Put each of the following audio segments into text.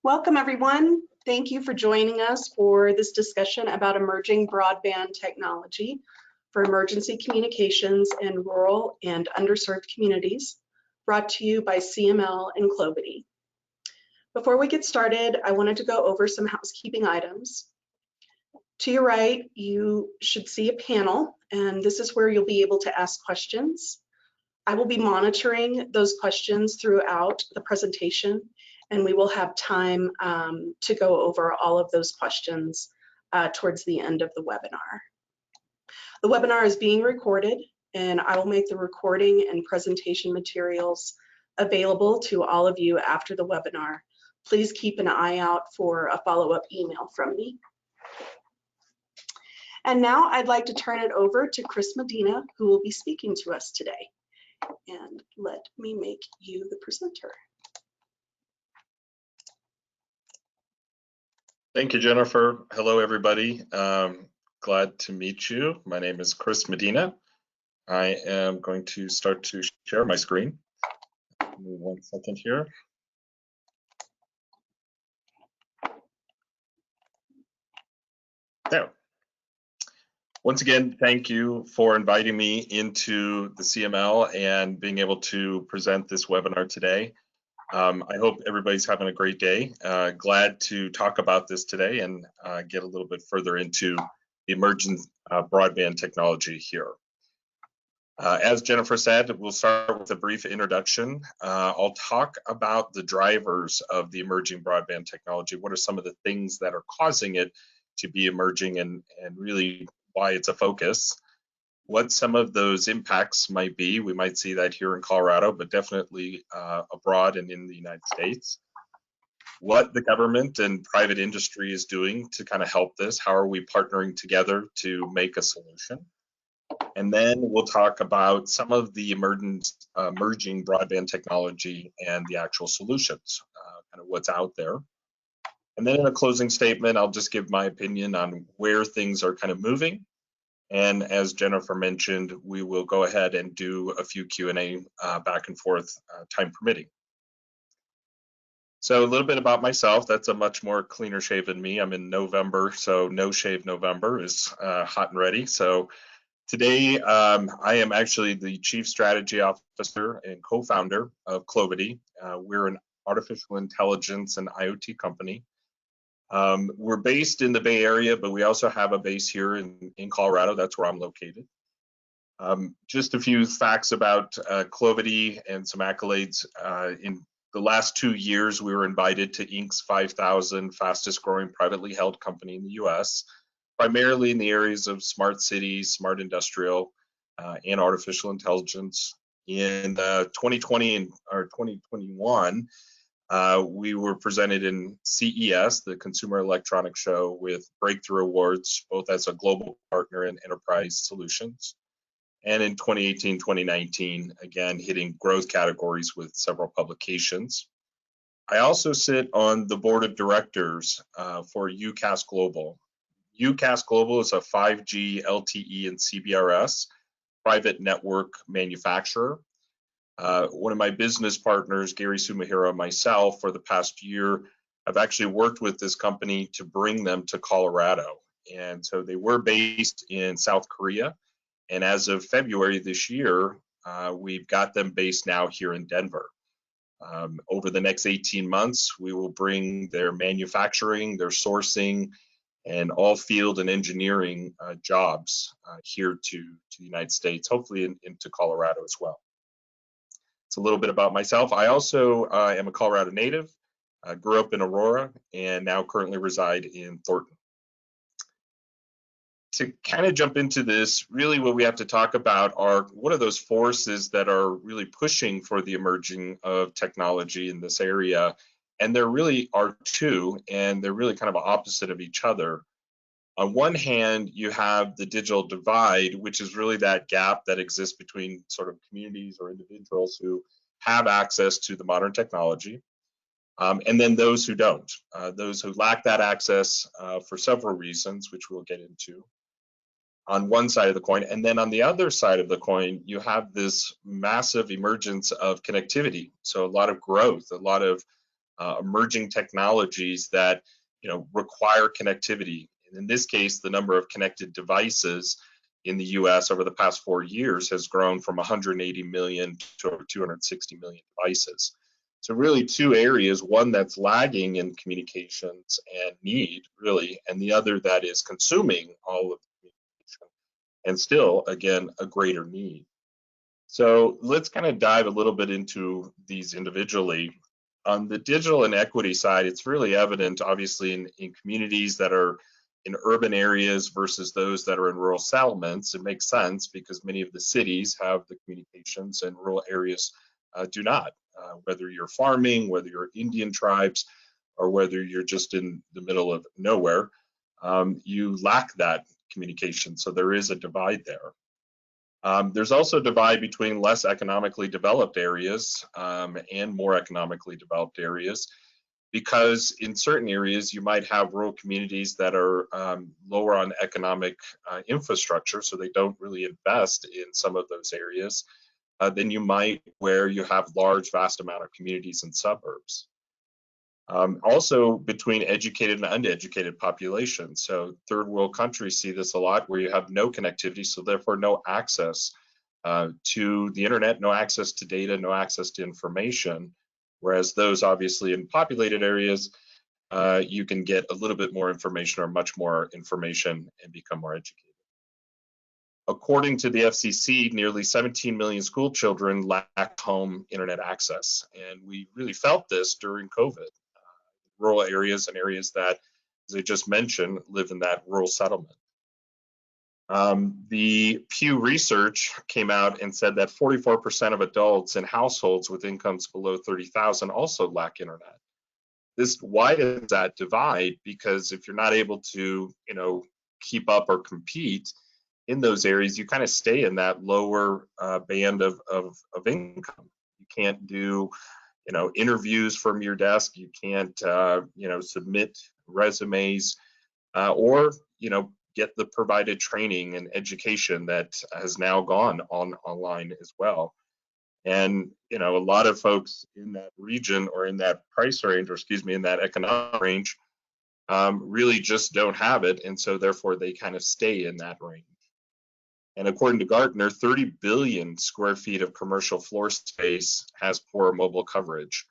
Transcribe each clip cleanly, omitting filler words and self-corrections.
Welcome, everyone. Thank you for joining us for this discussion about emerging broadband technology for emergency communications in rural and underserved communities, brought to you by CML and Clobity. Before we get started, I wanted to go over some housekeeping items. To your right, you should see a panel, and this is where you'll be able to ask questions. I will be monitoring those questions throughout the presentation, and we will have time to go over all of those questions towards the end of the webinar. The webinar is being recorded, and I will make the recording and presentation materials available to all of you after the webinar. Please keep an eye out for a follow-up email from me. And now I'd like to turn it over to Chris Medina, who will be speaking to us today. And let me make you the presenter. Thank you, Jennifer. Hello, everybody. Glad to meet you. My name is Chris Medina. I am going to start to share my screen. Give me 1 second here. There. Once again, thank you for inviting me into the CML and being able to present this webinar today. I hope everybody's having a great day. Glad to talk about this today and get a little bit further into the emerging broadband technology here. As Jennifer said, we'll start with a brief introduction. I'll talk about the drivers of the emerging broadband technology. What are some of the things that are causing it to be emerging and really why it's a focus? What some of those impacts might be. We might see that here in Colorado, but definitely abroad and in the United States. What the government and private industry is doing to kind of help this. How are we partnering together to make a solution? And then we'll talk about some of the emerging broadband technology and the actual solutions, kind of what's out there. And then in a closing statement, I'll just give my opinion on where things are kind of moving. And as Jennifer mentioned, we will go ahead and do a few Q&A back and forth, time permitting. So a little bit about myself. That's a much more cleaner shaven me. I'm in November, so No Shave November is hot and ready. So today, I am actually the Chief Strategy Officer and co-founder of Clobity. We're an artificial intelligence and IoT company. We're based in the Bay Area, but we also have a base here in Colorado. That's where I'm located. Just a few facts about Clobity and some accolades. In the last 2 years, we were invited to Inc.'s 5,000 fastest growing privately held company in the US, primarily in the areas of smart cities, smart industrial, and artificial intelligence. In 2020 or 2021, we were presented in CES, the Consumer Electronics Show, with breakthrough awards, both as a global partner in enterprise solutions. And in 2018, 2019, again, hitting growth categories with several publications. I also sit on the board of directors for UCAS Global. UCAS Global is a 5G, LTE, and CBRS private network manufacturer. One of my business partners, Gary Sumihiro, and myself, for the past year, have actually worked with this company to bring them to Colorado. And so they were based in South Korea. And as of February this year, we've got them based now here in Denver. Over the next 18 months, we will bring their manufacturing, their sourcing, and all field and engineering jobs here to the United States, hopefully into Colorado as well. It's a little bit about myself. I also am a Colorado native, grew up in Aurora, and now currently reside in Thornton. To kind of jump into this, really what we have to talk about are what are those forces that are really pushing for the emerging of technology in this area. And there really are two, and they're really kind of opposite of each other. On one hand, you have the digital divide, which is really that gap that exists between sort of communities or individuals who have access to the modern technology, and then those who don't, those who lack that access for several reasons, which we'll get into on one side of the coin. And then on the other side of the coin, you have this massive emergence of connectivity. So a lot of growth, a lot of emerging technologies that require connectivity. And in this case, the number of connected devices in the US over the past 4 years has grown from 180 million to over 260 million devices. So really two areas, one that's lagging in communications and need, really, and the other that is consuming all of the communication and still, again, a greater need. So let's kind of dive a little bit into these individually. On the digital inequity side, it's really evident, obviously, in communities that are in urban areas versus those that are in rural settlements. It makes sense because many of the cities have the communications and rural areas do not. Whether you're farming, whether you're Indian tribes, or whether you're just in the middle of nowhere, you lack that communication. So there is a divide there. There's also a divide between less economically developed areas and more economically developed areas, because in certain areas you might have rural communities that are lower on economic infrastructure, so they don't really invest in some of those areas, than you might where you have large, vast amount of communities and suburbs. Also between educated and uneducated populations. So third world countries see this a lot, where you have no connectivity, so therefore no access to the internet, no access to data, no access to information. Whereas those obviously in populated areas, you can get a little bit more information or much more information and become more educated. According to the FCC, nearly 17 million school children lack home internet access. And we really felt this during COVID. Rural areas and areas that, as I just mentioned, live in that rural settlement. The Pew Research came out and said that 44% of adults in households with incomes below 30,000 also lack internet. This widens that divide because if you're not able to, keep up or compete in those areas, you kind of stay in that lower band of income. You can't do interviews from your desk. You can't, submit resumes or, get the provided training and education that has now gone online as well. And, a lot of folks in that region or in that price range, or excuse me, in that economic range, really just don't have it. And so therefore they kind of stay in that range. And according to Gartner, 30 billion square feet of commercial floor space has poor mobile coverage.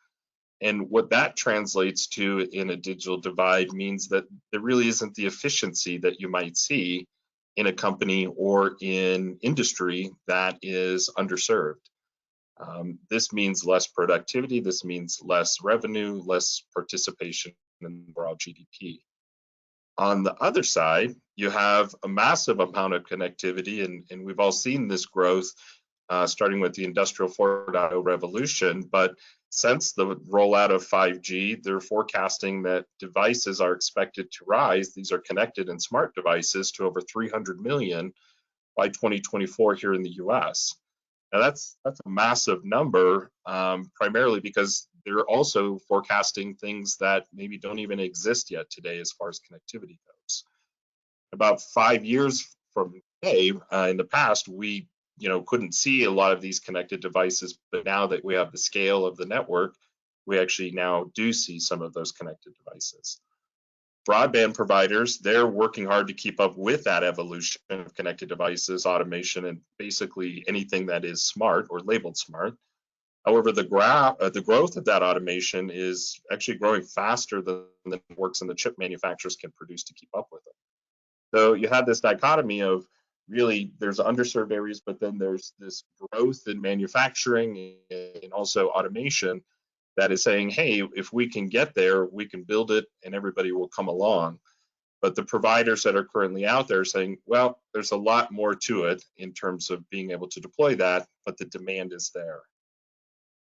And what that translates to in a digital divide means that there really isn't the efficiency that you might see in a company or in industry that is underserved. This means less productivity. This means less revenue, less participation in overall GDP. On the other side, you have a massive amount of connectivity, and we've all seen this growth starting with the Industrial 4.0 revolution. But since the rollout of 5G, they're forecasting that devices are expected to rise. These are connected and smart devices to over 300 million by 2024 here in the US. Now that's a massive number, primarily because they're also forecasting things that maybe don't even exist yet today as far as connectivity goes. About 5 years from today, in the past, we couldn't see a lot of these connected devices, but now that we have the scale of the network, we actually now do see some of those connected devices. Broadband providers, they're working hard to keep up with that evolution of connected devices, automation, and basically anything that is smart or labeled smart. However, the growth of that automation is actually growing faster than the networks and the chip manufacturers can produce to keep up with it. So you have this dichotomy of really there's underserved areas, but then there's this growth in manufacturing and also automation that is saying, hey, if we can get there, we can build it and everybody will come along. But the providers that are currently out there are saying, well, there's a lot more to it in terms of being able to deploy that, but the demand is there.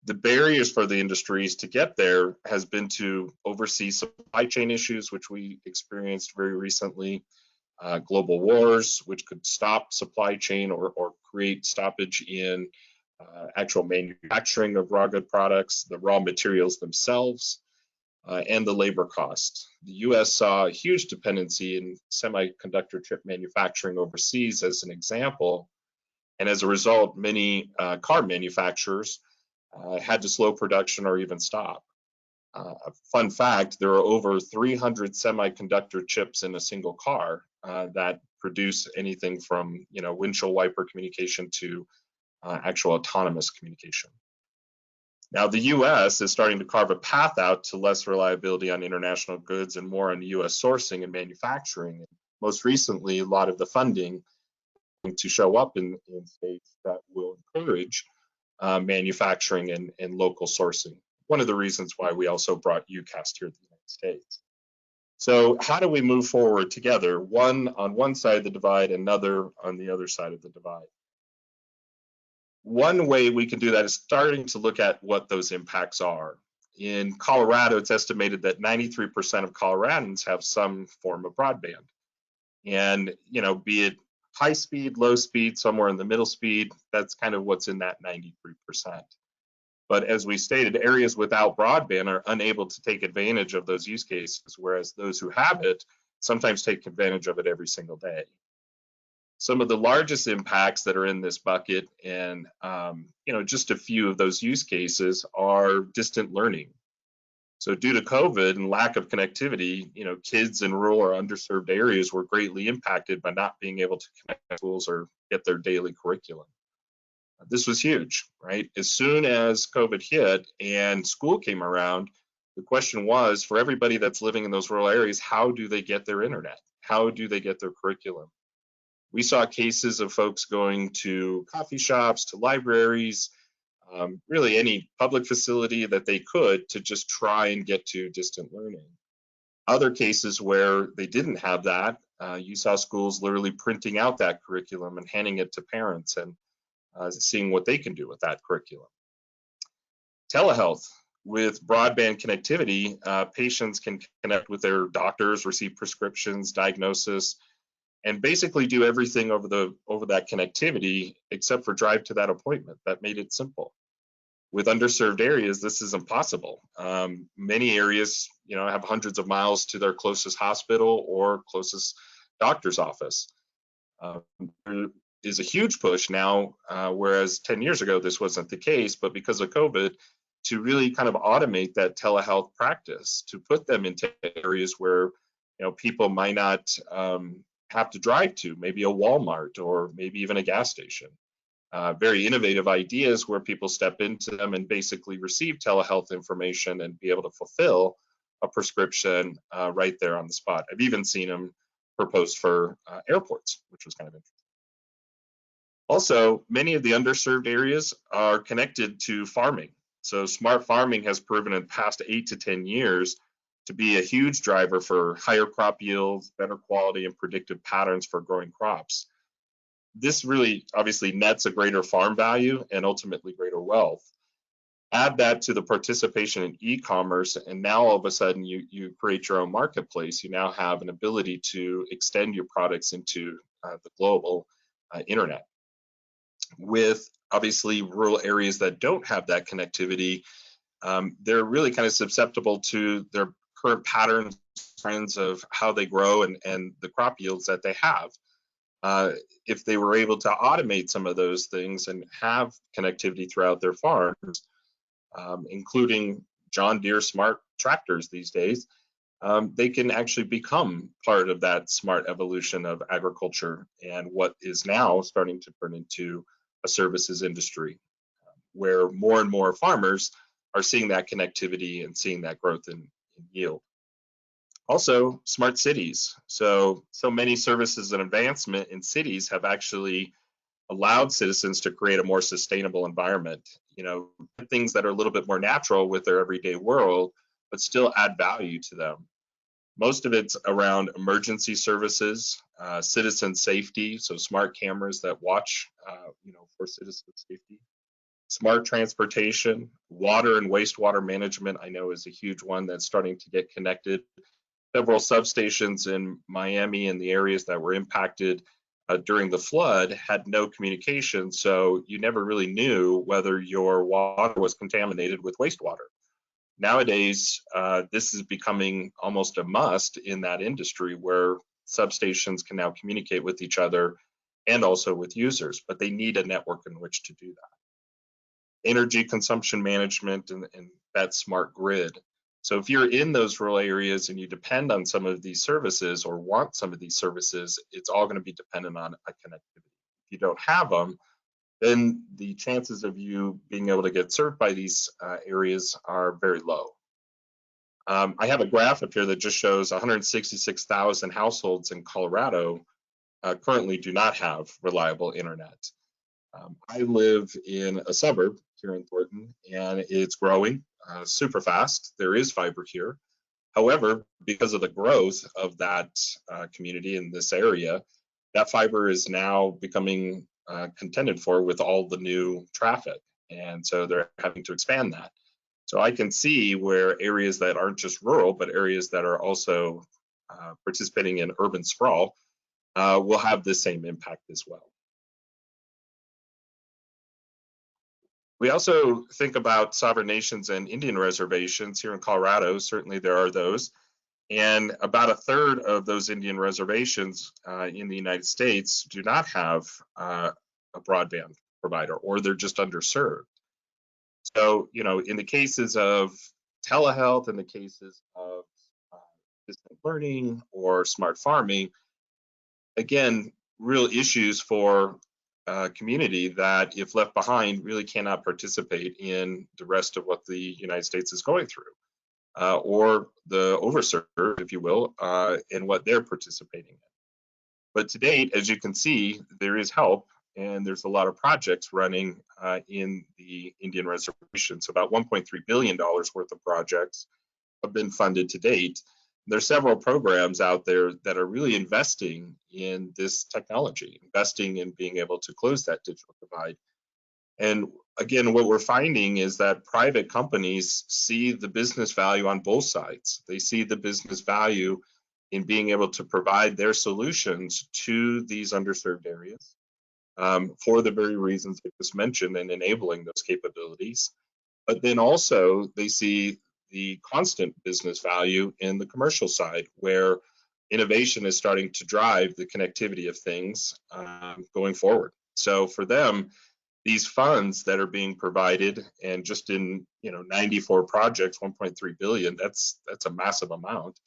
The barriers for the industries to get there has been to oversee supply chain issues, which we experienced very recently, global wars, which could stop supply chain or create stoppage in actual manufacturing of raw good products, the raw materials themselves, and the labor cost. The US saw a huge dependency in semiconductor chip manufacturing overseas as an example, and as a result, many car manufacturers had to slow production or even stop. Fun fact, there are over 300 semiconductor chips in a single car that produce anything from, windshield wiper communication to actual autonomous communication. Now, the US is starting to carve a path out to less reliability on international goods and more on US sourcing and manufacturing. Most recently, a lot of the funding to show up in states that will encourage manufacturing and local sourcing. One of the reasons why we also brought UCAS here in the United States. So how do we move forward together? One on one side of the divide, another on the other side of the divide. One way we can do that is starting to look at what those impacts are. In Colorado, it's estimated that 93% of Coloradans have some form of broadband. And, be it high speed, low speed, somewhere in the middle speed, that's kind of what's in that 93%. But as we stated, areas without broadband are unable to take advantage of those use cases, whereas those who have it sometimes take advantage of it every single day. Some of the largest impacts that are in this bucket, and just a few of those use cases, are distant learning. So due to COVID and lack of connectivity, kids in rural or underserved areas were greatly impacted by not being able to connect to schools or get their daily curriculum. This was huge, right? As soon as COVID hit and school came around, the question was, for everybody that's living in those rural areas, how do they get their internet? How do they get their curriculum? We saw cases of folks going to coffee shops, to libraries, really any public facility that they could to just try and get to distant learning. Other cases where they didn't have that, you saw schools literally printing out that curriculum and handing it to parents and seeing what they can do with that curriculum. Telehealth. With broadband connectivity, patients can connect with their doctors, receive prescriptions, diagnosis, and basically do everything over that connectivity except for drive to that appointment. That made it simple. With underserved areas, this is impossible. Many areas, have hundreds of miles to their closest hospital or closest doctor's office. There is a huge push now, whereas 10 years ago this wasn't the case, but because of COVID, to really kind of automate that telehealth practice, to put them into areas where people might not have to drive to, maybe a Walmart or maybe even a gas station. Very innovative ideas where people step into them and basically receive telehealth information and be able to fulfill a prescription right there on the spot. I've even seen them proposed for airports, which was kind of interesting. Also, many of the underserved areas are connected to farming. So smart farming has proven in the past 8 to 10 years to be a huge driver for higher crop yields, better quality, and predictive patterns for growing crops. This really obviously nets a greater farm value and ultimately greater wealth. Add that to the participation in e-commerce, and now all of a sudden you create your own marketplace. You now have an ability to extend your products into the global internet. With obviously rural areas that don't have that connectivity, they're really kind of susceptible to their current patterns, trends of how they grow and the crop yields that they have. If they were able to automate some of those things and have connectivity throughout their farms, including John Deere smart tractors these days, they can actually become part of that smart evolution of agriculture and what is now starting to turn into a services industry, where more and more farmers are seeing that connectivity and seeing that growth in yield. Also, smart cities. So many services and advancement in cities have actually allowed citizens to create a more sustainable environment. Things that are a little bit more natural with their everyday world, but still add value to them. Most of it's around emergency services, citizen safety, so smart cameras that watch, for citizen safety. Smart transportation, water and wastewater management, I know is a huge one that's starting to get connected. Several substations in Miami and the areas that were impacted during the flood had no communication, so you never really knew whether your water was contaminated with wastewater. Nowadays, this is becoming almost a must in that industry, where substations can now communicate with each other and also with users, but they need a network in which to do that. Energy consumption management and that smart grid. So if you're in those rural areas and you depend on some of these services or want some of these services, it's all going to be dependent on a connectivity. If you don't have them, then the chances of you being able to get served by these areas are very low. I have a graph up here that just shows 166,000 households in Colorado currently do not have reliable internet. I live in a suburb here in Thornton, and it's growing super fast. There is fiber here. However, because of the growth of that community in this area, that fiber is now becoming contended for with all the new traffic. And so they're having to expand that. So I can see where areas that aren't just rural, but areas that are also participating in urban sprawl will have the same impact as well. We also think about sovereign nations and Indian reservations here in Colorado. Certainly there are those. And about a third of those Indian reservations in the United States do not have a broadband provider, or they're just underserved. So, in the cases of telehealth, in the cases of distant learning or smart farming, again, real issues for a community that, if left behind, really cannot participate in the rest of what the United States is going through, or the overserved, if you will, in what they're participating in. But to date, as you can see, there is help, and there's a lot of projects running in the Indian reservations. About $1.3 billion worth of projects have been funded to date. There's several programs out there that are really investing in this technology, investing in being able to close that digital divide. And again, what we're finding is that private companies see the business value on both sides. They see the business value in being able to provide their solutions to these underserved areas for the very reasons I just mentioned, and enabling those capabilities. But then also they see the constant business value in the commercial side, where innovation is starting to drive the connectivity of things going forward. So for them, these funds that are being provided, and just in 94 projects, 1.3 billion, that's a massive amount.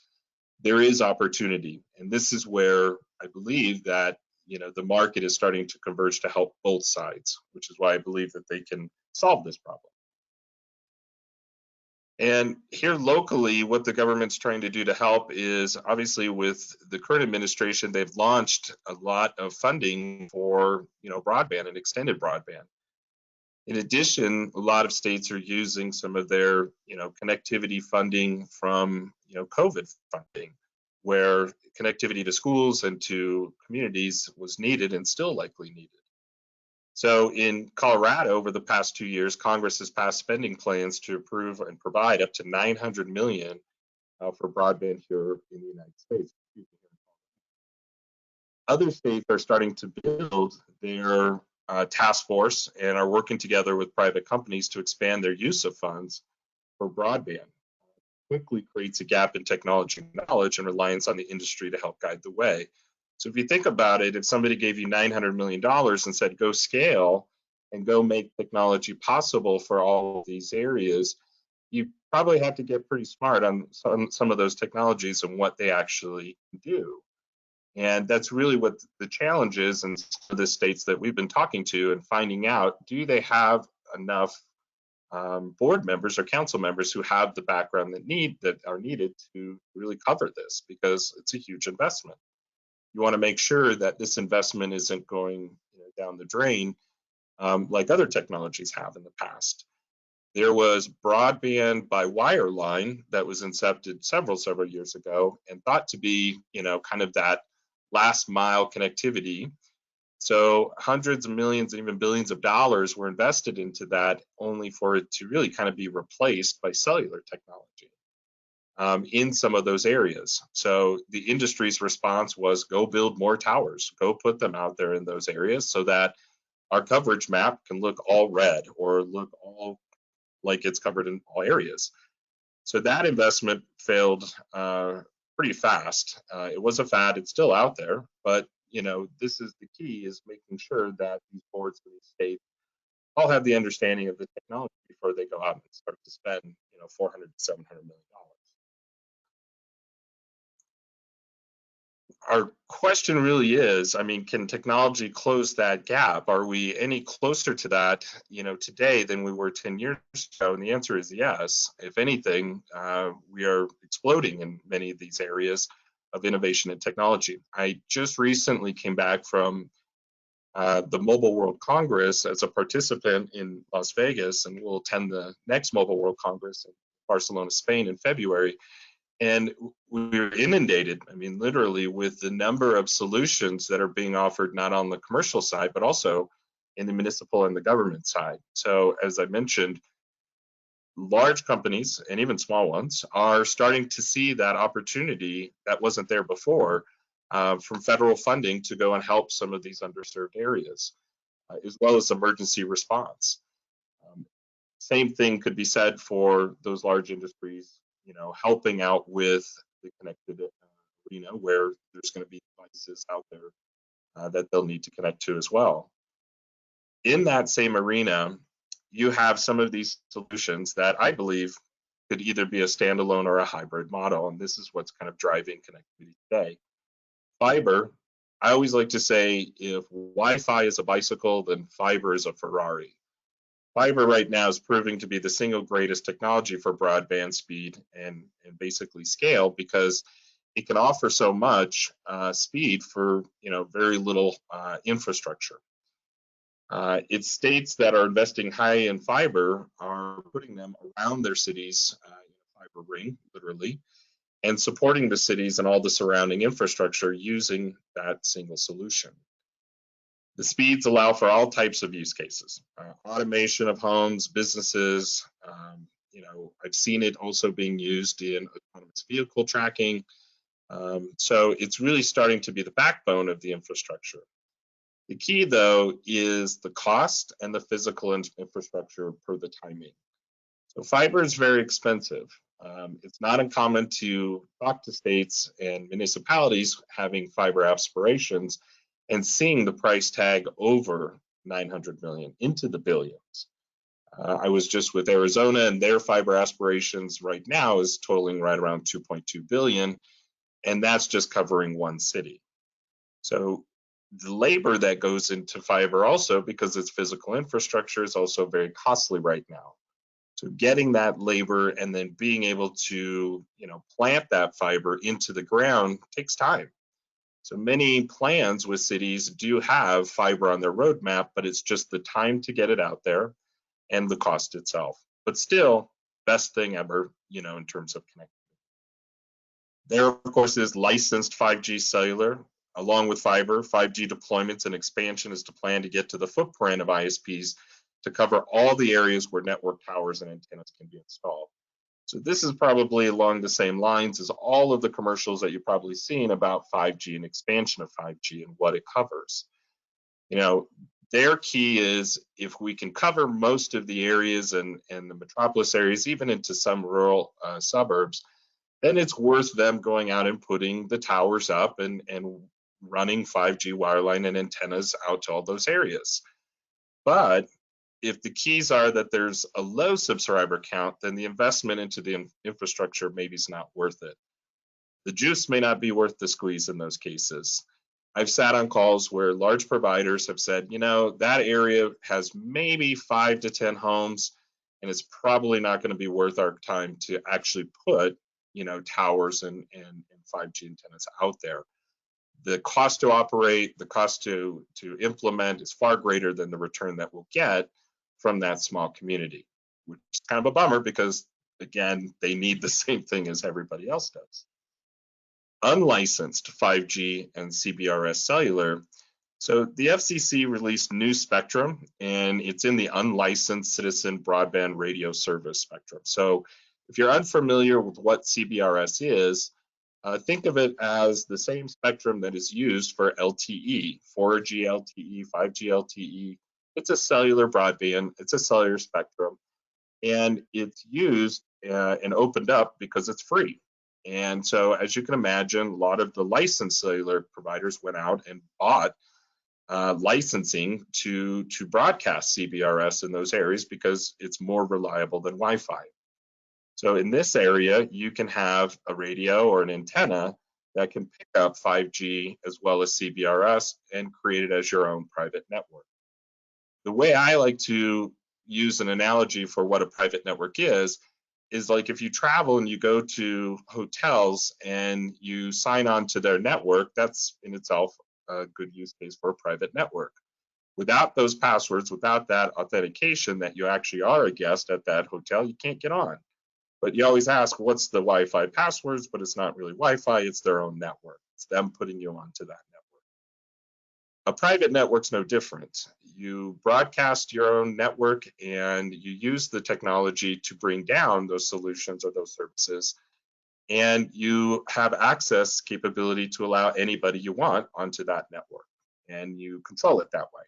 There is opportunity, and this is where I believe that the market is starting to converge to help both sides, which is why I believe that they can solve this problem. And here locally, what the government's trying to do to help is, obviously with the current administration, they've launched a lot of funding for broadband and extended broadband. In addition, a lot of states are using some of their connectivity funding from COVID funding, where connectivity to schools and to communities was needed and still likely needed. So in Colorado, over the past 2 years, Congress has passed spending plans to approve and provide up to $900 million for broadband here in the United States. Other states are starting to build their task force and are working together with private companies to expand their use of funds for broadband. Quickly creates a gap in technology knowledge and reliance on the industry to help guide the way. So if you think about it, if somebody gave you $900 million and said, go scale and go make technology possible for all of these areas, you probably have to get pretty smart on some of those technologies and what they actually do. And that's really what the challenge is in some of the states that we've been talking to, and finding out, do they have enough board members or council members who have the background that are needed to really cover this, because it's a huge investment. You want to make sure that this investment isn't going down the drain like other technologies have in the past. There was broadband by wireline that was incepted several years ago and thought to be kind of that last mile connectivity. So hundreds of millions and even billions of dollars were invested into that, only for it to really kind of be replaced by cellular technology in some of those areas. So the industry's response was, go build more towers, go put them out there in those areas so that our coverage map can look all red or look all like it's covered in all areas. So that investment failed pretty fast. It was a fad, it's still out there, but this is the key, is making sure that these boards in these states all have the understanding of the technology before they go out and start to spend $400 to $700 million. our question really is, I mean, can technology close that gap? Are we any closer to that, today than we were 10 years ago? And the answer is yes. If anything, we are exploding in many of these areas of innovation and technology. I just recently came back from the Mobile World Congress as a participant in Las Vegas, and we'll attend the next Mobile World Congress in Barcelona, Spain in February. And we're inundated, I mean, literally with the number of solutions that are being offered, not on the commercial side, but also in the municipal and the government side. So as I mentioned, large companies and even small ones are starting to see that opportunity that wasn't there before from federal funding to go and help some of these underserved areas, as well as emergency response. Same thing could be said for those large industries, helping out with the connected arena where there's going to be devices out there that they'll need to connect to as well. In that same arena, you have some of these solutions that I believe could either be a standalone or a hybrid model, and this is what's kind of driving connectivity today. Fiber, I always like to say, if Wi-Fi is a bicycle, then fiber is a Ferrari. Fiber right now is proving to be the single greatest technology for broadband speed and basically scale, because it can offer so much speed for very little infrastructure. It's states that are investing high in fiber are putting them around their cities in a fiber ring, literally, and supporting the cities and all the surrounding infrastructure using that single solution. The speeds allow for all types of use cases, automation of homes, businesses. I've seen it also being used in autonomous vehicle tracking. So it's really starting to be the backbone of the infrastructure. The key, though, is the cost and the physical infrastructure per the timing. So fiber is very expensive. It's not uncommon to talk to states and municipalities having fiber aspirations and seeing the price tag over 900 million, into the billions. I was just with Arizona, and their fiber aspirations right now is totaling right around 2.2 billion, and that's just covering one city. So the labor that goes into fiber also, because it's physical infrastructure, is also very costly right now. So getting that labor and then being able to, plant that fiber into the ground takes time. So many plans with cities do have fiber on their roadmap, but it's just the time to get it out there and the cost itself. But still, best thing ever, in terms of connectivity. There, of course, is licensed 5G cellular. Along with fiber, 5G deployments and expansion is to plan to get to the footprint of ISPs to cover all the areas where network towers and antennas can be installed. So this is probably along the same lines as all of the commercials that you've probably seen about 5G and expansion of 5G and what it covers. Their key is if we can cover most of the areas and the metropolis areas, even into some rural suburbs, then it's worth them going out and putting the towers up and running 5G wireline and antennas out to all those areas. But if the keys are that there's a low subscriber count, then the investment into the infrastructure maybe is not worth it. The juice may not be worth the squeeze in those cases. I've sat on calls where large providers have said, that area has maybe 5 to 10 homes, and it's probably not going to be worth our time to actually put, towers and 5G antennas out there. The cost to operate, the cost to implement is far greater than the return that we'll get from that small community, which is kind of a bummer because, again, they need the same thing as everybody else does. Unlicensed 5G and CBRS cellular. So the FCC released new spectrum, and it's in the unlicensed citizen broadband radio service spectrum. So if you're unfamiliar with what CBRS is, think of it as the same spectrum that is used for LTE, 4G LTE, 5G LTE. It's a cellular broadband, it's a cellular spectrum, and it's used and opened up because it's free. And so as you can imagine, a lot of the licensed cellular providers went out and bought licensing to broadcast CBRS in those areas because it's more reliable than Wi-Fi. So in this area, you can have a radio or an antenna that can pick up 5G as well as CBRS and create it as your own private network. The way I like to use an analogy for what a private network is like if you travel and you go to hotels and you sign on to their network, that's in itself a good use case for a private network. Without those passwords, without that authentication that you actually are a guest at that hotel, you can't get on. But you always ask, what's the Wi-Fi passwords? But it's not really Wi-Fi, it's their own network. It's them putting you onto that network. A private network's no different. You broadcast your own network and you use the technology to bring down those solutions or those services. And you have access capability to allow anybody you want onto that network. And you control it that way.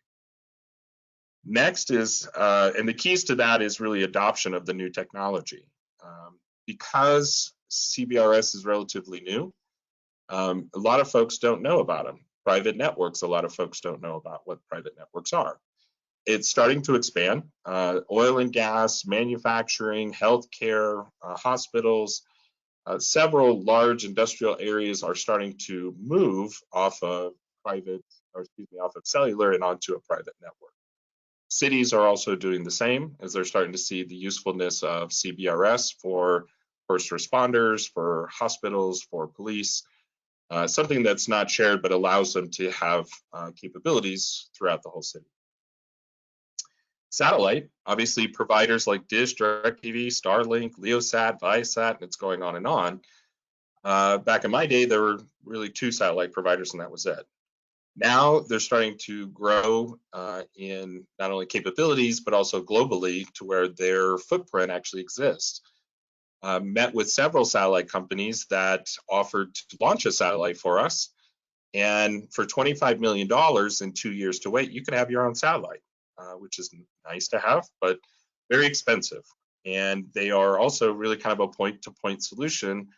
Next is, and the keys to that is really adoption of the new technology. Because CBRS is relatively new, a lot of folks don't know about them. Private networks, a lot of folks don't know about what private networks are. It's starting to expand. Oil and gas, manufacturing, healthcare, hospitals, several large industrial areas are starting to move off of cellular and onto a private network. Cities are also doing the same as they're starting to see the usefulness of CBRS for first responders, for hospitals, for police, something that's not shared but allows them to have capabilities throughout the whole city. Satellite, obviously providers like Dish, DirecTV, Starlink, LeoSat, Viasat, and it's going on and on. Back in my day, there were really 2 satellite providers and that was it. Now they're starting to grow in not only capabilities, but also globally to where their footprint actually exists. Met with several satellite companies that offered to launch a satellite for us. And for $25 million in 2 years to wait, you can have your own satellite, which is nice to have, but very expensive. And they are also really kind of a point-to-point solution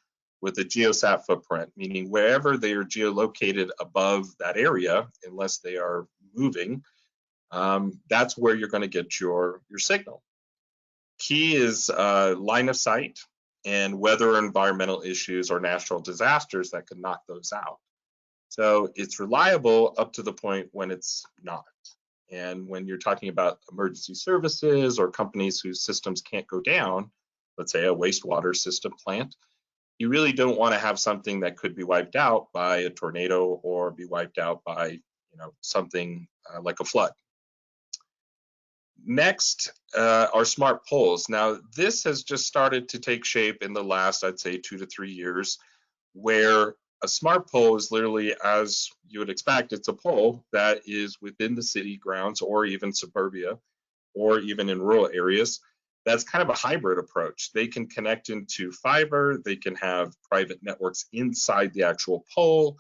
with a geosat footprint, meaning wherever they are geolocated above that area, unless they are moving, that's where you're going to get your signal. Key is line of sight and weather, environmental issues, or natural disasters that can knock those out. So it's reliable up to the point when it's not. And when you're talking about emergency services or companies whose systems can't go down, let's say a wastewater system plant, you really don't want to have something that could be wiped out by a tornado or be wiped out by something like a flood. Next are smart poles. Now, this has just started to take shape in the last, I'd say, 2 to 3 years, where a smart pole is literally, as you would expect, it's a pole that is within the city grounds or even suburbia or even in rural areas. That's kind of a hybrid approach. They can connect into fiber, they can have private networks inside the actual pole,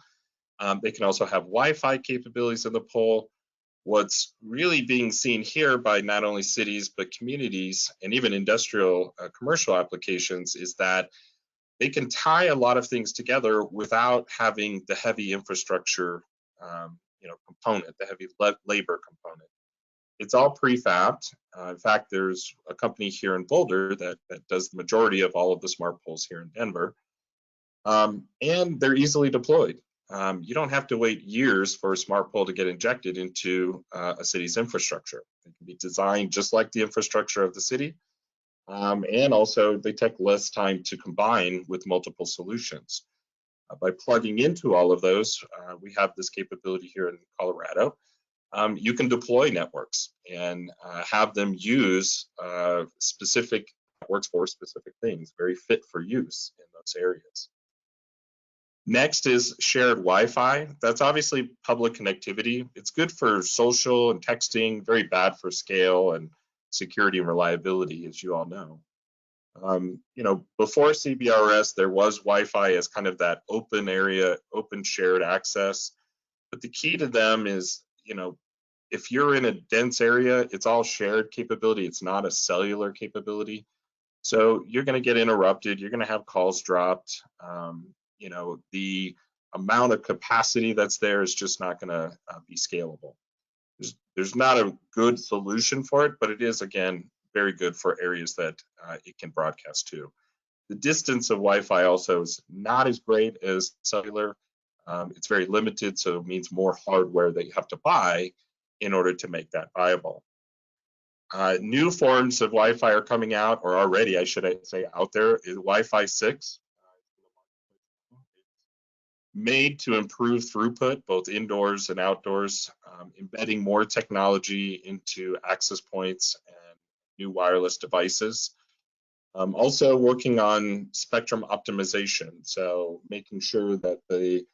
they can also have Wi-Fi capabilities in the pole. What's really being seen here by not only cities, but communities and even industrial commercial applications is that they can tie a lot of things together without having the heavy infrastructure component, the heavy labor component. It's all prefabbed. In fact, there's a company here in Boulder that does the majority of all of the smart poles here in Denver. And they're easily deployed. You don't have to wait years for a smart pole to get injected into a city's infrastructure. It can be designed just like the infrastructure of the city. And also they take less time to combine with multiple solutions. By plugging into all of those, we have this capability here in Colorado. You can deploy networks and have them use specific networks for specific things, very fit for use in those areas. Next is shared Wi-Fi. That's obviously public connectivity. It's good for social and texting, very bad for scale and security and reliability, as you all know. Before CBRS, there was Wi-Fi as kind of that open area, open shared access. But the key to them is, if you're in a dense area, it's all shared capability. It's not a cellular capability. So you're going to get interrupted. You're going to have calls dropped. The amount of capacity that's there is just not going to be scalable. There's not a good solution for it, but it is, again, very good for areas that it can broadcast to. The distance of Wi-Fi also is not as great as cellular. It's very limited, so it means more hardware that you have to buy in order to make that viable. New forms of Wi-Fi are coming out, or already, I should say, out there. Is Wi-Fi 6, made to improve throughput, both indoors and outdoors, embedding more technology into access points and new wireless devices. Also working on spectrum optimization, so making sure that the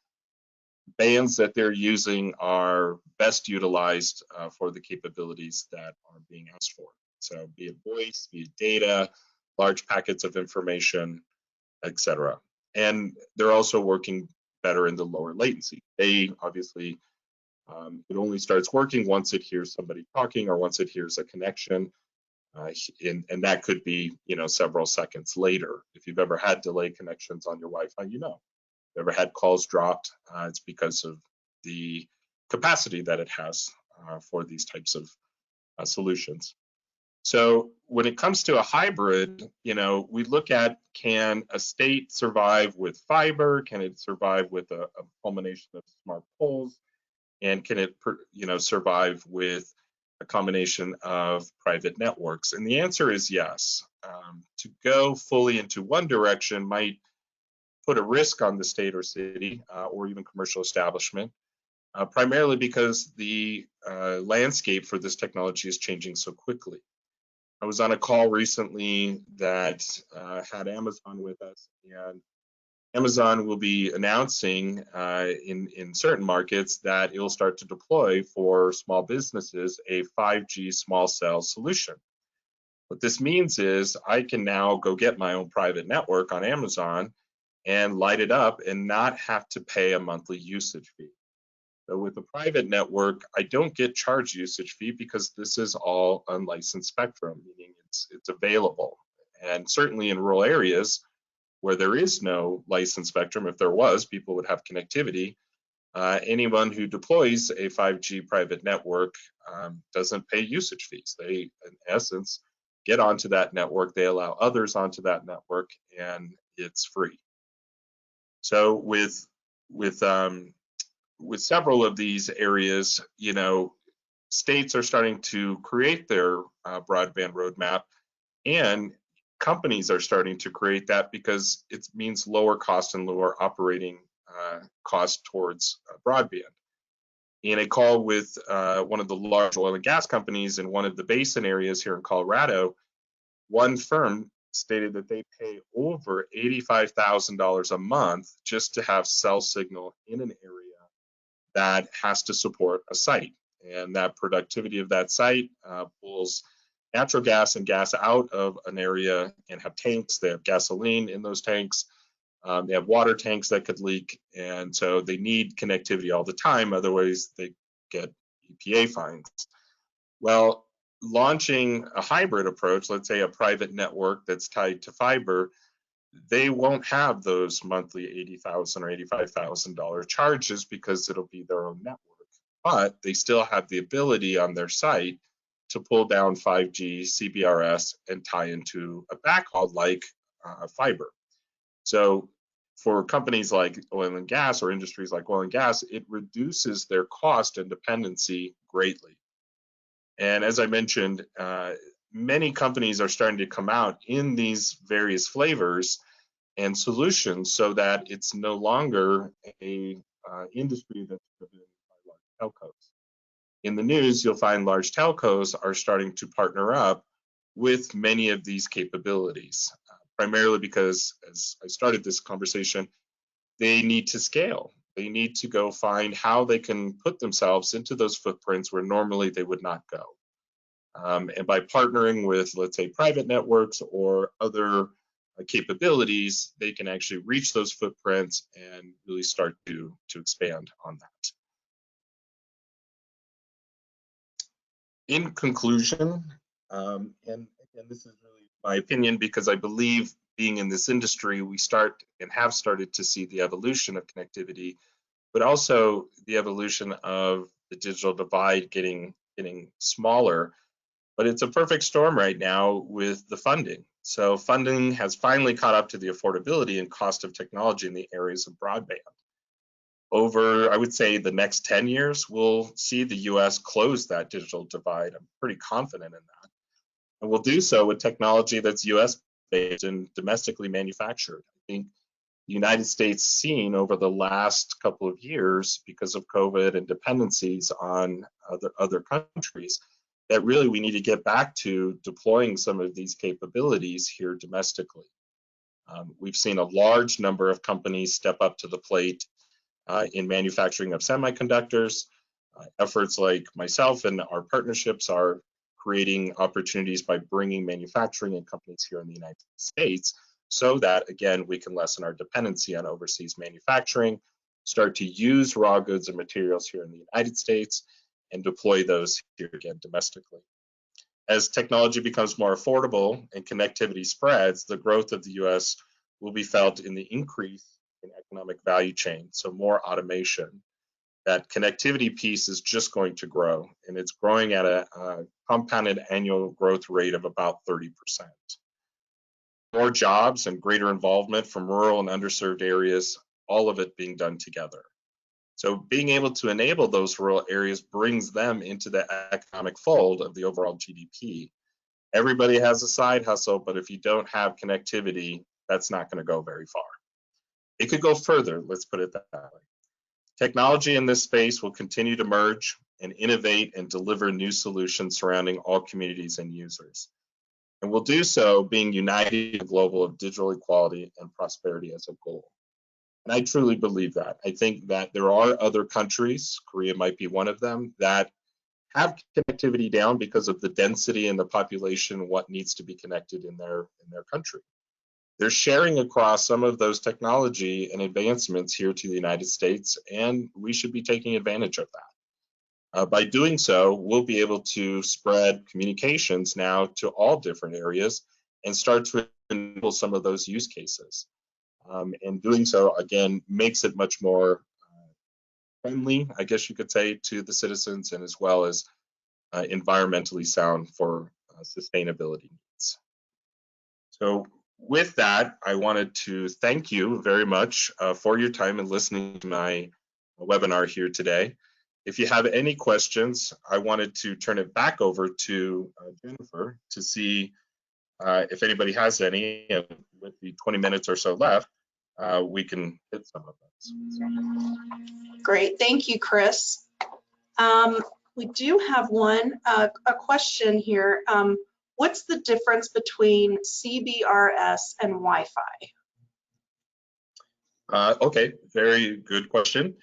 bands that they're using are best utilized for the capabilities that are being asked for. So be it voice, be it data, large packets of information, etc. And they're also working better in the lower latency. They obviously, it only starts working once it hears somebody talking or once it hears a connection. And that could be, several seconds later. If you've ever had delay connections on your Wi-Fi, you know. If you've ever had calls dropped, it's because of the capacity that it has for these types of solutions. So when it comes to a hybrid, we look at, can a state survive with fiber? Can it survive with a culmination of smart poles? And can it, survive with a combination of private networks? And the answer is yes. To go fully into one direction might put a risk on the state or city or even commercial establishment, primarily because the landscape for this technology is changing so quickly. I was on a call recently that had Amazon with us, and Amazon will be announcing in certain markets that it will start to deploy for small businesses a 5G small cell solution. What this means is I can now go get my own private network on Amazon and light it up and not have to pay a monthly usage fee. So with a private network, I don't get charged usage fee because this is all unlicensed spectrum, meaning it's available. And certainly in rural areas where there is no licensed spectrum, if there was, people would have connectivity. Anyone who deploys a 5G private network doesn't pay usage fees. They, in essence, get onto that network, they allow others onto that network, and it's free. So with several of these areas, states are starting to create their broadband roadmap, and companies are starting to create that because it means lower cost and lower operating cost towards broadband. In a call with one of the large oil and gas companies in one of the basin areas here in Colorado, one firm stated that they pay over $85,000 a month just to have cell signal in an area that has to support a site. And that productivity of that site pulls natural gas and gas out of an area and have tanks. They have gasoline in those tanks. They have water tanks that could leak. And so they need connectivity all the time. Otherwise, they get EPA fines. Well, launching a hybrid approach, let's say a private network that's tied to fiber, they won't have those monthly $80,000 or $85,000 charges because it'll be their own network. But they still have the ability on their site to pull down 5G, CBRS, and tie into a backhaul like fiber. So for companies like oil and gas or industries like oil and gas, it reduces their cost and dependency greatly. And as I mentioned, many companies are starting to come out in these various flavors and solutions so that it's no longer a industry that's driven by large telcos. In the news, you'll find large telcos are starting to partner up with many of these capabilities, primarily because, as I started this conversation, they need to scale. They need to go find how they can put themselves into those footprints where normally they would not go. And by partnering with, let's say, private networks or other capabilities, they can actually reach those footprints and really start to expand on that. In conclusion, and again, this is really my opinion because I believe being in this industry, we start and have started to see the evolution of connectivity, but also the evolution of the digital divide getting smaller. But it's a perfect storm right now with the funding. So funding has finally caught up to the affordability and cost of technology in the areas of broadband. Over, I would say, the next 10 years, we'll see the US close that digital divide. I'm pretty confident in that. And we'll do so with technology that's US based and domestically manufactured. I think the United States seen over the last couple of years, because of COVID and dependencies on other countries, that really we need to get back to deploying some of these capabilities here domestically. We've seen a large number of companies step up to the plate in manufacturing of semiconductors. Efforts like myself and our partnerships are creating opportunities by bringing manufacturing and companies here in the United States so that, again, we can lessen our dependency on overseas manufacturing, start to use raw goods and materials here in the United States, and deploy those here again domestically. As technology becomes more affordable and connectivity spreads, the growth of the US will be felt in the increase in economic value chain, so more automation. That connectivity piece is just going to grow, and it's growing at a compounded annual growth rate of about 30%. More jobs and greater involvement from rural and underserved areas, all of it being done together. So being able to enable those rural areas brings them into the economic fold of the overall GDP. Everybody has a side hustle, but if you don't have connectivity, that's not going to go very far. It could go further, let's put it that way. Technology in this space will continue to merge and innovate and deliver new solutions surrounding all communities and users. And we'll do so being united in the global of digital equality and prosperity as a goal. And I truly believe that. I think that there are other countries, Korea might be one of them, that have connectivity down because of the density and the population, what needs to be connected in their country. They're sharing across some of those technology and advancements here to the United States, and we should be taking advantage of that. By doing so, we'll be able to spread communications now to all different areas and start to enable some of those use cases. And doing so, again, makes it much more friendly, I guess you could say, to the citizens, and as well as environmentally sound for sustainability needs. So with that, I wanted to thank you very much for your time and listening to my webinar here today. If you have any questions, I wanted to turn it back over to Jennifer to see if anybody has any. And with the 20 minutes or so left, we can hit some of those. Great, thank you, Chris. We do have a question here. What's the difference between CBRS and Wi-Fi? Okay, very good question.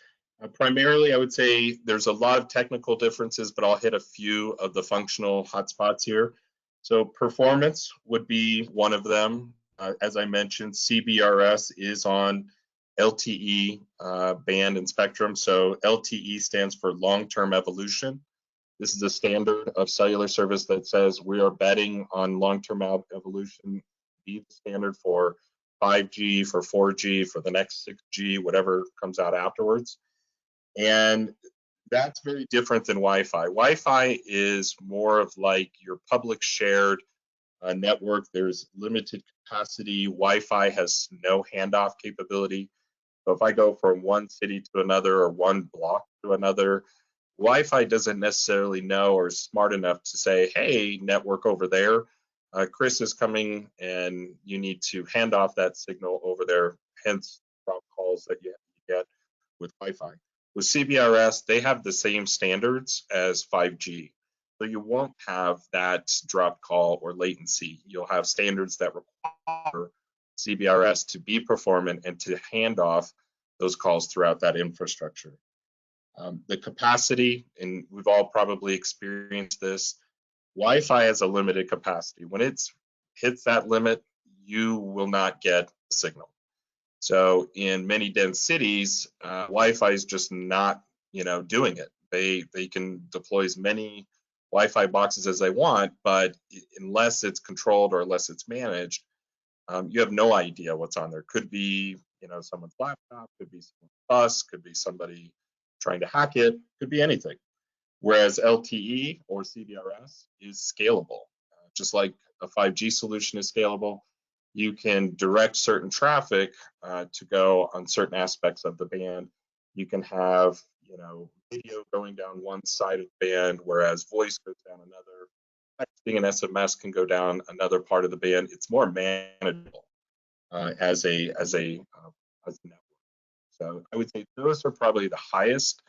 Primarily, I would say there's a lot of technical differences, but I'll hit a few of the functional hotspots here. So performance would be one of them. As I mentioned, CBRS is on LTE band and spectrum. So LTE stands for long-term evolution. This is a standard of cellular service that says we are betting on long-term evolution, be the standard for 5G, for 4G, for the next 6G, whatever comes out afterwards. And that's very different than Wi-Fi. Wi-Fi is more of like your public shared network. There's limited capacity. Wi-Fi has no handoff capability. So if I go from one city to another or one block to another, Wi-Fi doesn't necessarily know or is smart enough to say, hey, network over there, Chris is coming and you need to hand off that signal over there, hence drop calls that you get with Wi-Fi. With CBRS, they have the same standards as 5G. So you won't have that drop call or latency. You'll have standards that require CBRS to be performant and to hand off those calls throughout that infrastructure. The capacity, and we've all probably experienced this, Wi-Fi has a limited capacity. When it hits that limit, you will not get a signal. So in many dense cities, Wi-Fi is just not, doing it. They can deploy as many Wi-Fi boxes as they want, but unless it's controlled or unless it's managed, you have no idea what's on there. Could be, someone's laptop, could be someone's bus, could be somebody trying to hack it, could be anything. Whereas LTE or CBRS is scalable. Just like a 5G solution is scalable, you can direct certain traffic to go on certain aspects of the band. You can have, video going down one side of the band, whereas voice goes down another. Texting and SMS can go down another part of the band. It's more manageable as a network. So I would say those are probably the highest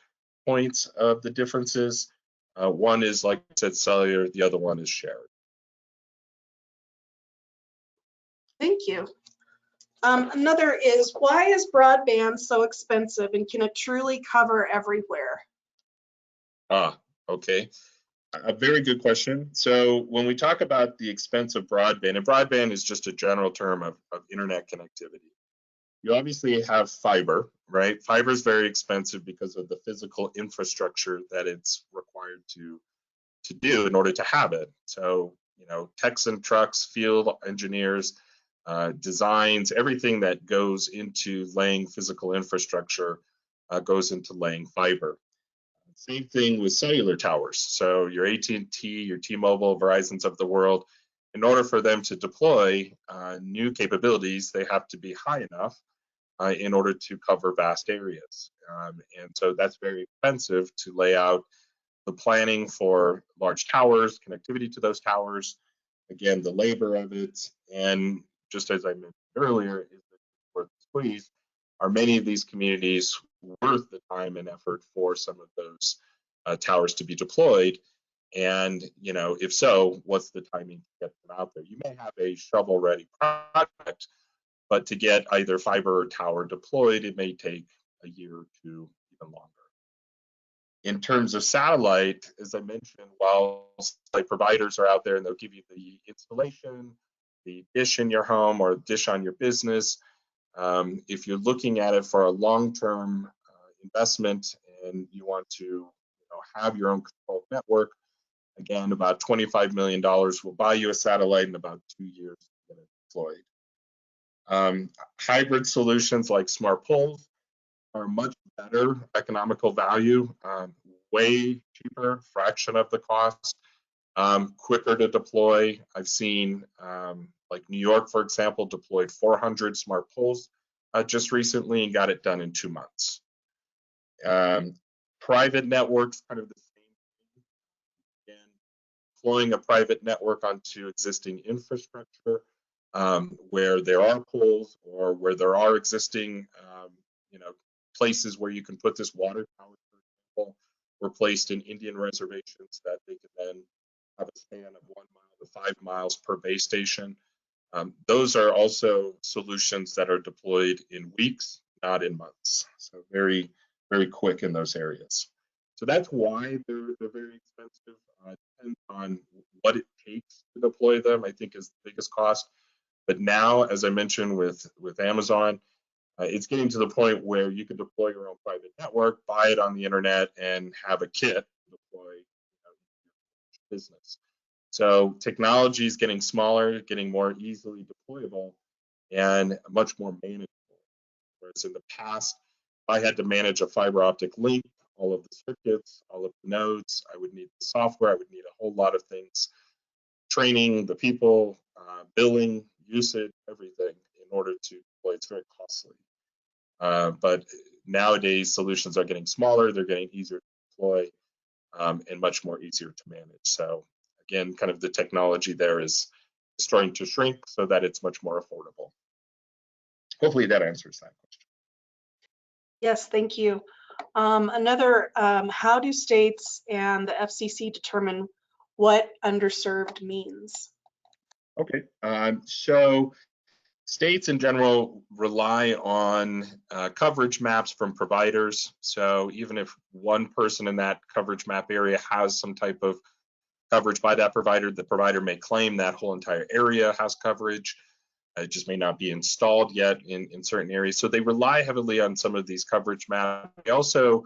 points of the differences. One is, like I said, cellular. The other one is shared. Thank you. Another is, why is broadband so expensive, and can it truly cover everywhere? Okay. A very good question. So when we talk about the expense of broadband, and broadband is just a general term of internet connectivity. You obviously have fiber, right? Fiber is very expensive because of the physical infrastructure that it's required to do in order to have it. So, techs and trucks, field engineers, designs, everything that goes into laying physical infrastructure goes into laying fiber. Same thing with cellular towers. So your AT&T, your T-Mobile, Verizon's of the world, in order for them to deploy new capabilities, they have to be high enough in order to cover vast areas. And so that's very expensive to lay out the planning for large towers, connectivity to those towers, again, the labor of it, and just as I mentioned earlier, is the worth the squeeze. Are many of these communities worth the time and effort for some of those towers to be deployed? And if so, what's the timing to get them out there? You may have a shovel-ready project, but to get either fiber or tower deployed, it may take a year or two, even longer. In terms of satellite, as I mentioned, while satellite providers are out there and they'll give you the installation, the dish in your home or dish on your business, if you're looking at it for a long-term investment and you want to have your own controlled network, again, about $25 million will buy you a satellite in about 2 years to get it deployed. Hybrid solutions like smart poles are much better economical value, way cheaper, fraction of the cost, quicker to deploy. I've seen like New York, for example, deployed 400 smart poles just recently and got it done in 2 months. Private networks, kind of the same thing. Again, deploying a private network onto existing infrastructure where there are poles or where there are existing, places where you can put this water tower, for example, were placed in Indian reservations that they could then have a span of 1 mile to 5 miles per base station. Those are also solutions that are deployed in weeks, not in months. So very, very quick in those areas. So that's why they're very expensive. Depends on what it takes to deploy them, I think, is the biggest cost. But now, as I mentioned with Amazon, it's getting to the point where you can deploy your own private network, buy it on the internet, and have a kit to deploy your business. So technology is getting smaller, getting more easily deployable, and much more manageable. Whereas in the past, if I had to manage a fiber optic link, all of the circuits, all of the nodes, I would need the software, I would need a whole lot of things, training the people, billing, usage, everything in order to deploy. It's very costly. But nowadays, solutions are getting smaller, they're getting easier to deploy, and much more easier to manage. So again, kind of the technology there is starting to shrink so that it's much more affordable. Hopefully that answers that question. Yes, thank you. Another, how do states and the FCC determine what underserved means? Okay, so states in general rely on coverage maps from providers. So even if one person in that coverage map area has some type of coverage by that provider, the provider may claim that whole entire area has coverage. It just may not be installed yet in certain areas. So they rely heavily on some of these coverage maps. They also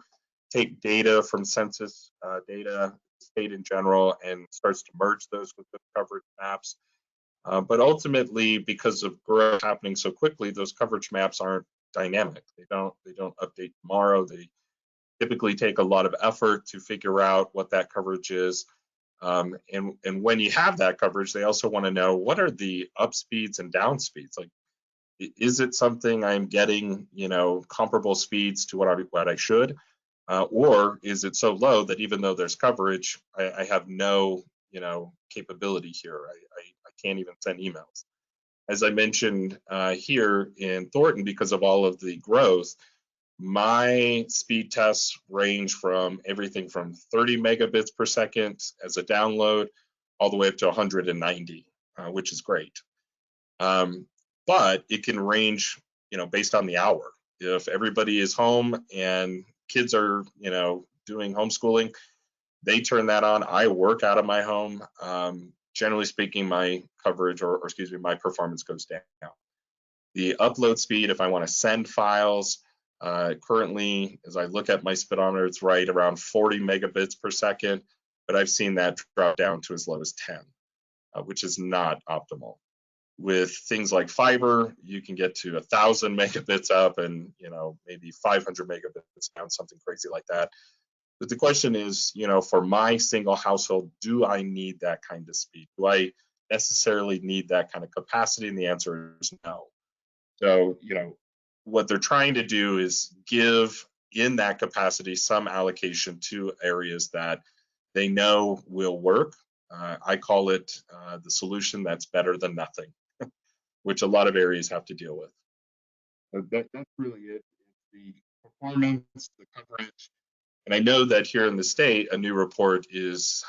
take data from census data, state in general, and starts to merge those with the coverage maps. But ultimately, because of growth happening so quickly, those coverage maps aren't dynamic. They don't update tomorrow. They typically take a lot of effort to figure out what that coverage is. And when you have that coverage, they also want to know what are the up speeds and down speeds. Like, is it something I'm getting, comparable speeds to what I should, or is it so low that even though there's coverage, I have no, capability here. I can't even send emails. As I mentioned here in Thornton, because of all of the growth, my speed tests range from everything from 30 megabits per second as a download all the way up to 190, which is great. But it can range, based on the hour. If everybody is home and kids are, doing homeschooling, they turn that on. I work out of my home. Generally speaking, my coverage or excuse me, my performance goes down. The upload speed, if I want to send files, currently, as I look at my speedometer, it's right around 40 megabits per second, but I've seen that drop down to as low as 10, which is not optimal. With things like fiber, you can get to 1,000 megabits up and maybe 500 megabits down, something crazy like that. But the question is, for my single household, do I need that kind of speed? Do I necessarily need that kind of capacity? And the answer is no. So, what they're trying to do is give in that capacity some allocation to areas that they know will work. I call it the solution that's better than nothing, which a lot of areas have to deal with. That's really it. It's the performance, the coverage. And I know that here in the state, a new report is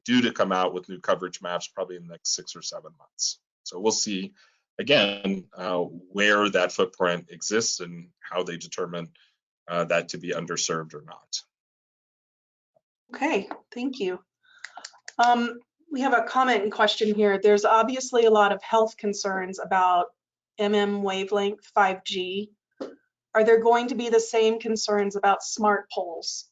due to come out with new coverage maps probably in the next 6 or 7 months. So we'll see, again, where that footprint exists and how they determine that to be underserved or not. Okay, thank you. We have a comment and question here. There's obviously a lot of health concerns about wavelength 5G. Are there going to be the same concerns about smart poles?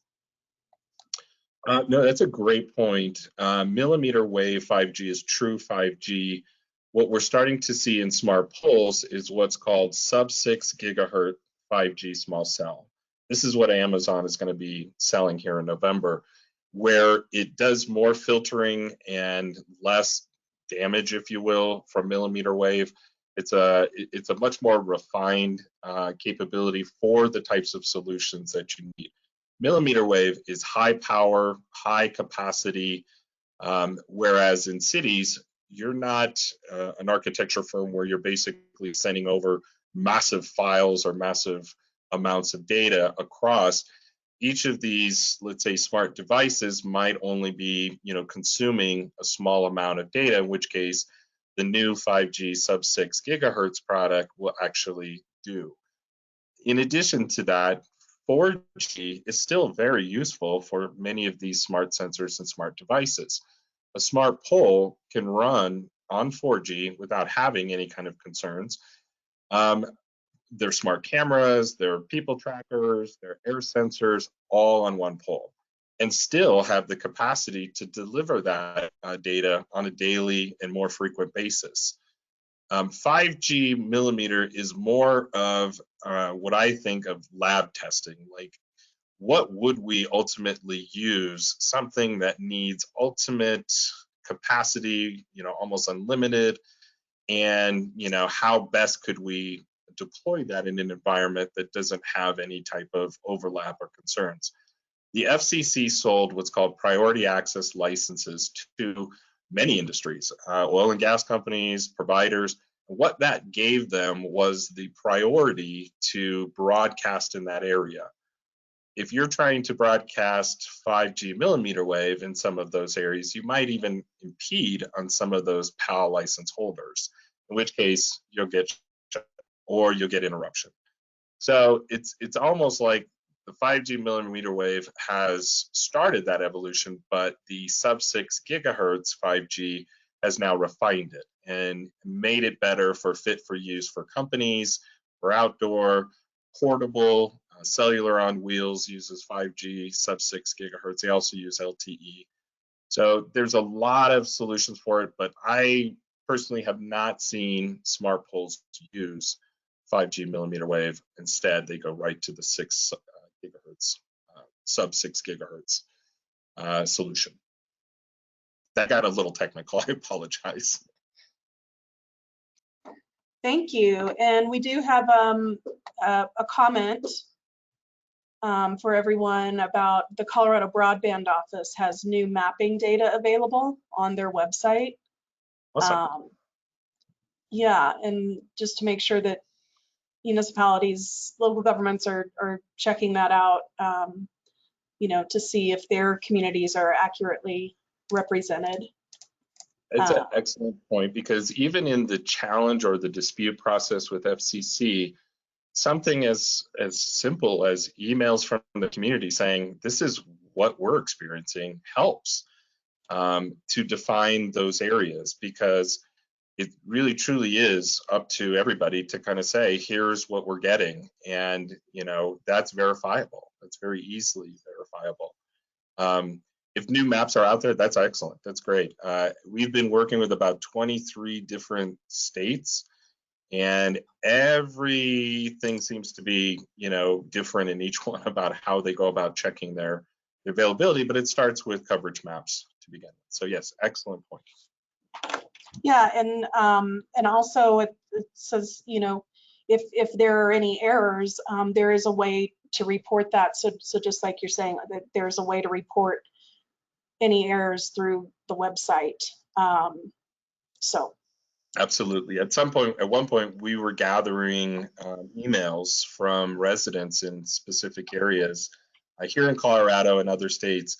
No, that's a great point. Millimeter wave 5G is true 5G. What we're starting to see in smart poles is what's called sub-6 gigahertz 5G small cell. This is what Amazon is going to be selling here in November, where it does more filtering and less damage, if you will, from millimeter wave. It's a much more refined capability for the types of solutions that you need. Millimeter wave is high power, high capacity, whereas in cities, you're not an architecture firm where you're basically sending over massive files or massive amounts of data across. Each of these, let's say, smart devices might only be, consuming a small amount of data, in which case the new 5G sub-6 gigahertz product will actually do. In addition to that, 4G is still very useful for many of these smart sensors and smart devices. A smart pole can run on 4G without having any kind of concerns. They're smart cameras, they're people trackers, they're air sensors, all on one pole, and still have the capacity to deliver that data on a daily and more frequent basis. 5G millimeter is more of what I think of lab testing. Like, what would we ultimately use? Something that needs ultimate capacity, almost unlimited, and how best could we deploy that in an environment that doesn't have any type of overlap or concerns. The FCC sold what's called priority access licenses to many industries, oil and gas companies, providers. What that gave them was the priority to broadcast in that area. If you're trying to broadcast 5G millimeter wave in some of those areas, you might even impede on some of those PAL license holders, in which case you'll get shut or you'll get interruption. So it's almost like the 5G millimeter wave has started that evolution, but the sub-6 gigahertz 5G has now refined it and made it better for fit for use for companies, for outdoor, portable, cellular on wheels uses 5G, sub-6 gigahertz. They also use LTE. So there's a lot of solutions for it, but I personally have not seen smart poles use 5G millimeter wave. Instead, they go right to the 6 gigahertz, sub-6 gigahertz solution. that got a little technical. I apologize. Thank you. And we do have a comment for everyone about the Colorado Broadband Office has new mapping data available on their website. Awesome. Yeah, and just to make sure that municipalities, local governments are checking that out, you know, to see if their communities are accurately represented. It's an excellent point, because even in the challenge or the dispute process with FCC, something as simple as emails from the community saying this is what we're experiencing helps to define those areas, because it really truly is up to everybody to kind of say, here's what we're getting, and you know, that's verifiable. That's very easily verifiable. If new maps are out there, that's excellent. That's great. We've been working with about 23 different states, and everything seems to be, you know, different in each one about how they go about checking their availability, but it starts with coverage maps to begin with. So yes, excellent point. Yeah, and also it says, you know, if there are any errors, there is a way to report that. So just like you're saying, that there's a way to report any errors through the website. So. Absolutely. At one point, we were gathering emails from residents in specific areas here in Colorado and other states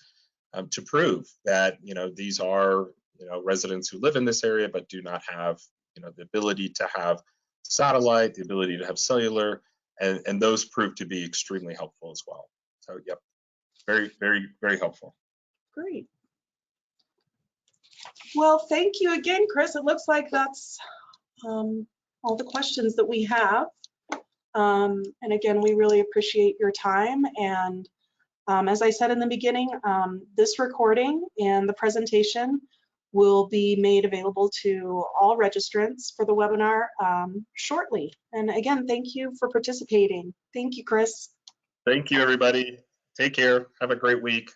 to prove that, you know, these are, you know, residents who live in this area but do not have, you know, the ability to have satellite, the ability to have cellular, and those proved to be extremely helpful as well. So, yep, very, very, very helpful. Great. Well, thank you again, Chris. It looks like that's all the questions that we have. And again, we really appreciate your time. And as I said in the beginning, this recording and the presentation will be made available to all registrants for the webinar shortly. And again, thank you for participating. Thank you, Chris. Thank you, everybody. Take care. Have a great week.